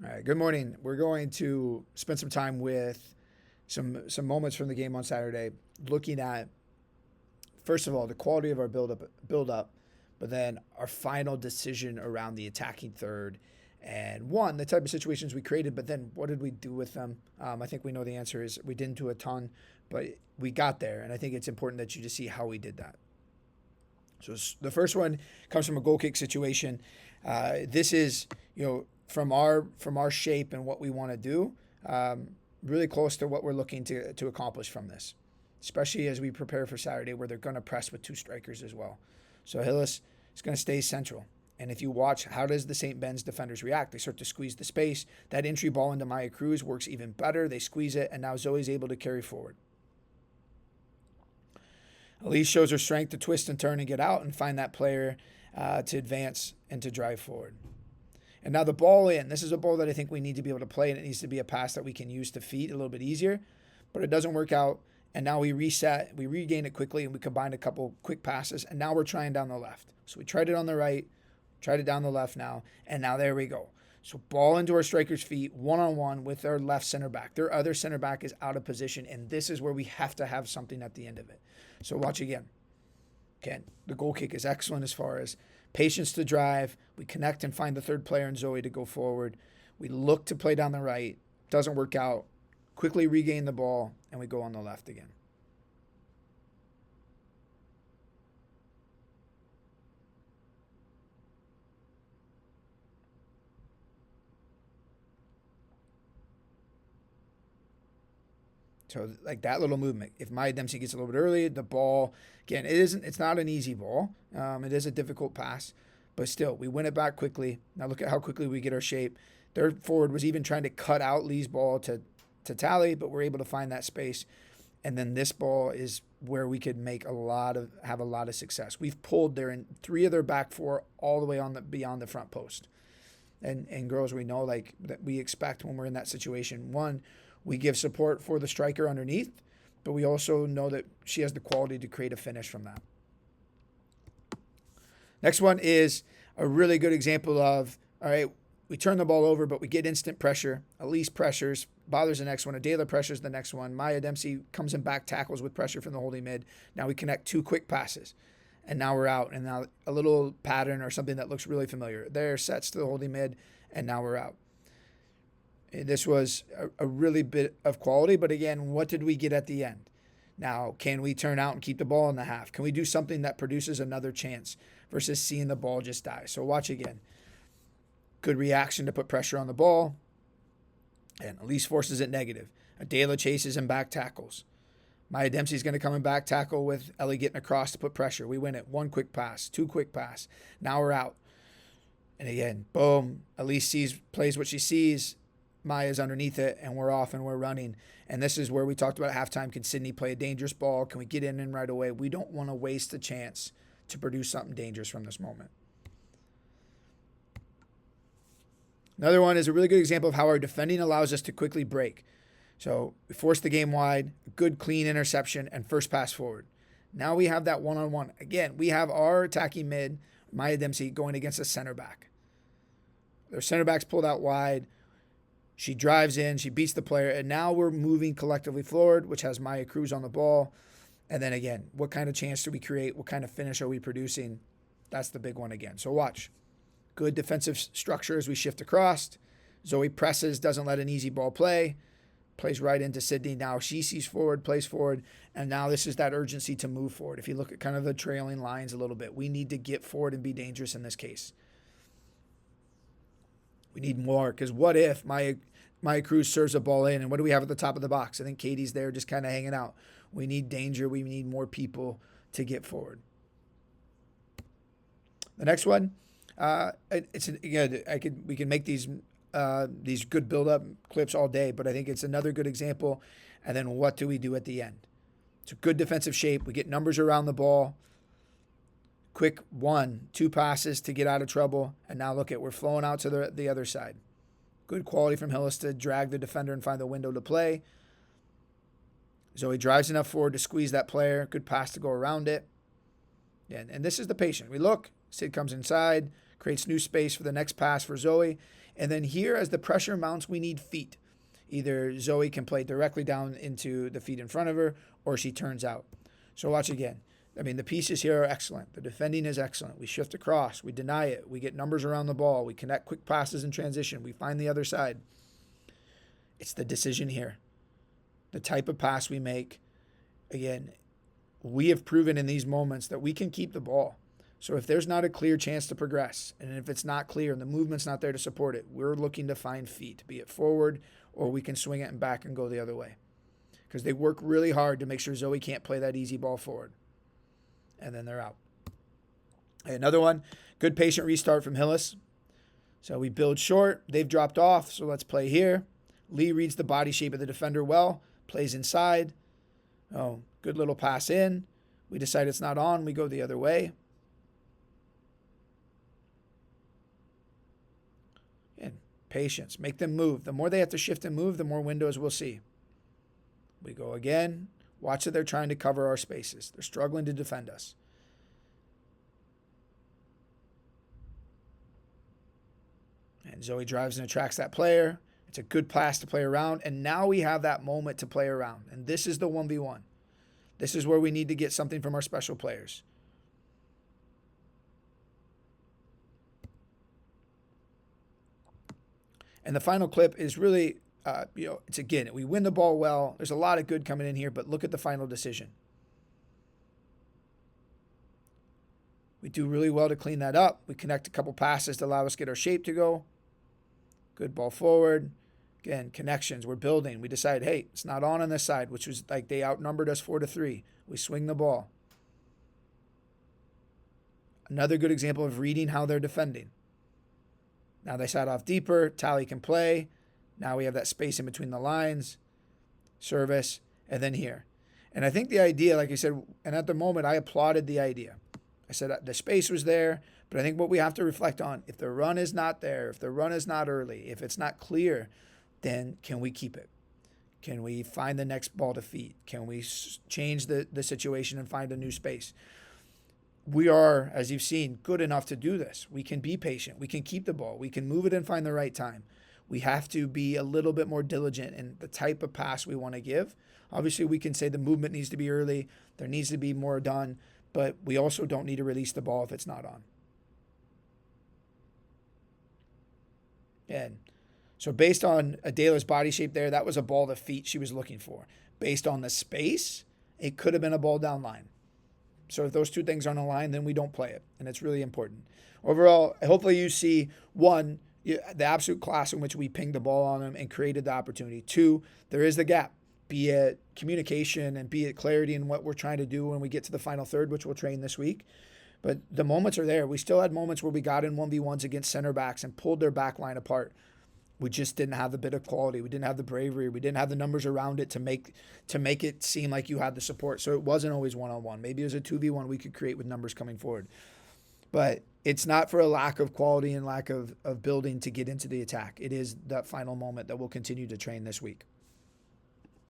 All right, good morning. We're going to spend some time with some moments from the game on Saturday, looking at first of all the quality of our build up, but then our final decision around the attacking third, and one the type of situations we created, but then what did we do with them? I think we know the answer is we didn't do a ton, but we got there, and I think it's important that you just see how we did that. So the first one comes from a goal kick situation. This is from our shape and what we want to do, really close to what we're looking to accomplish from this, especially as we prepare for Saturday where they're going to press with two strikers as well. So Hillis is going to stay central. And if you watch, how does the St. Ben's defenders react? They start to squeeze the space. That entry ball into Maya Cruz works even better. They squeeze it, and now Zoe's able to carry forward. Elise shows her strength to twist and turn and get out and find that player to advance and to drive forward. And now the ball in. This is a ball that I think we need to be able to play, and it needs to be a pass that we can use to feed a little bit easier. But it doesn't work out, and now we reset. We regain it quickly, and we combine a couple quick passes, and now we're trying down the left. So we tried it on the right, tried it down the left now, and now there we go. So ball into our striker's feet, one-on-one with our left center back. Their other center back is out of position, and this is where we have to have something at the end of it. So watch again. Again, the goal kick is excellent as far as patience to drive. We connect and find the third player in Zoe to go forward. We look to play down the right. Doesn't work out. Quickly regain the ball, and we go on the left again. So like that little movement, if Maya Dempsey gets a little bit early, the ball, again, it's not an easy ball. It is a difficult pass, but still, we win it back quickly. Now look at how quickly we get our shape. Their forward was even trying to cut out Lee's ball to tally, but we're able to find that space. And then this ball is where we could have a lot of success. We've pulled in three of their back four all the way beyond the front post. And girls, we know like that we expect when we're in that situation. One, we give support for the striker underneath, but we also know that she has the quality to create a finish from that. Next one is a really good example of, all right, we turn the ball over, but we get instant pressure. Elise pressures, bothers the next one. Adela pressures the next one. Maya Dempsey comes in back, tackles with pressure from the holding mid. Now we connect two quick passes, and now we're out. And now a little pattern or something that looks really familiar. There, sets to the holding mid, and now we're out. This was a really bit of quality, but again, what did we get at the end? Now, can we turn out and keep the ball in the half? Can we do something that produces another chance versus seeing the ball just die? So watch again. Good reaction to put pressure on the ball, and Elise forces it negative. Adela chases and back tackles. Maya Dempsey's going to come and back tackle with Ellie getting across to put pressure. We win it. One quick pass, two quick pass. Now we're out. And again, boom. Elise plays what she sees. Maya's underneath it, and we're off and we're running. And this is where we talked about at halftime. Can Sydney play a dangerous ball? Can we get in and right away? We don't want to waste a chance to produce something dangerous from this moment. Another one is a really good example of how our defending allows us to quickly break. So we force the game wide, good clean interception, and first pass forward. Now we have that one-on-one. Again, we have our attacking mid, Maya Dempsey, going against a center back. Their center back's pulled out wide. She drives in, she beats the player, and now we're moving collectively forward, which has Maya Cruz on the ball. And then again, what kind of chance do we create? What kind of finish are we producing? That's the big one again. So watch. Good defensive structure as we shift across. Zoe presses, doesn't let an easy ball play. Plays right into Sydney. Now she sees forward, plays forward, and now this is that urgency to move forward. If you look at kind of the trailing lines a little bit, we need to get forward and be dangerous in this case. We need more, because what if Maya Cruz serves a ball in, and what do we have at the top of the box? I think Katie's there just kind of hanging out. We need danger. We need more people to get forward. The next one, we can make these good build-up clips all day, but I think it's another good example. And then what do we do at the end? It's a good defensive shape. We get numbers around the ball. Quick 1-2 passes to get out of trouble. And now look we're flowing out to the other side. Good quality from Hillis to drag the defender and find the window to play. Zoe drives enough forward to squeeze that player. Good pass to go around it. And this is the patient. We look. Sid comes inside, creates new space for the next pass for Zoe. And then here, as the pressure mounts, we need feet. Either Zoe can play directly down into the feet in front of her, or she turns out. So watch again. I mean, the pieces here are excellent. The defending is excellent. We shift across. We deny it. We get numbers around the ball. We connect quick passes in transition. We find the other side. It's the decision here. The type of pass we make. Again, we have proven in these moments that we can keep the ball. So if there's not a clear chance to progress, and if it's not clear and the movement's not there to support it, we're looking to find feet, be it forward, or we can swing it and back and go the other way. Because they work really hard to make sure Zoe can't play that easy ball forward. And then they're out. Another one, good patient restart from Hillis. So we build short. They've dropped off, so let's play here. Lee reads the body shape of the defender well, plays inside. Oh, good little pass in. We decide it's not on. We go the other way. And patience. Make them move. The more they have to shift and move, the more windows we'll see. We go again. Watch that they're trying to cover our spaces. They're struggling to defend us. And Zoe drives and attracts that player. It's a good pass to play around. And now we have that moment to play around. And this is the 1v1. This is where we need to get something from our special players. And the final clip is really, it's again, we win the ball well. There's a lot of good coming in here, but look at the final decision. We do really well to clean that up. We connect a couple passes to allow us to get our shape to go. Good ball forward. Again, connections. We're building. We decide, hey, it's not on this side, which was like they outnumbered us 4-3. We swing the ball. Another good example of reading how they're defending. Now they sat off deeper. Tally can play. Now we have that space in between the lines. Service. And then here. And I think the idea, like I said, and at the moment I applauded the idea. I said the space was there, but I think what we have to reflect on, if the run is not there, if the run is not early, if it's not clear, then can we keep it? Can we find the next ball to feed? Can we change the situation and find a new space? We are, as you've seen, good enough to do this. We can be patient. We can keep the ball. We can move it and find the right time. We have to be a little bit more diligent in the type of pass we want to give. Obviously, we can say the movement needs to be early. There needs to be more done. But we also don't need to release the ball if it's not on. And so based on Adela's body shape there, that was a ball to feet she was looking for. Based on the space, it could have been a ball down line. So if those two things aren't aligned, then we don't play it. And it's really important. Overall, hopefully you see, one, the absolute class in which we pinged the ball on them and created the opportunity. Two, there is the gap, be it communication and be it clarity in what we're trying to do when we get to the final third, which we'll train this week. But the moments are there. We still had moments where we got in 1v1s against center backs and pulled their back line apart. We just didn't have the bit of quality. We didn't have the bravery. We didn't have the numbers around it to make it seem like you had the support. So it wasn't always one-on-one. Maybe it was a 2v1 we could create with numbers coming forward. But it's not for a lack of quality and lack of building to get into the attack. It is that final moment that we'll continue to train this week.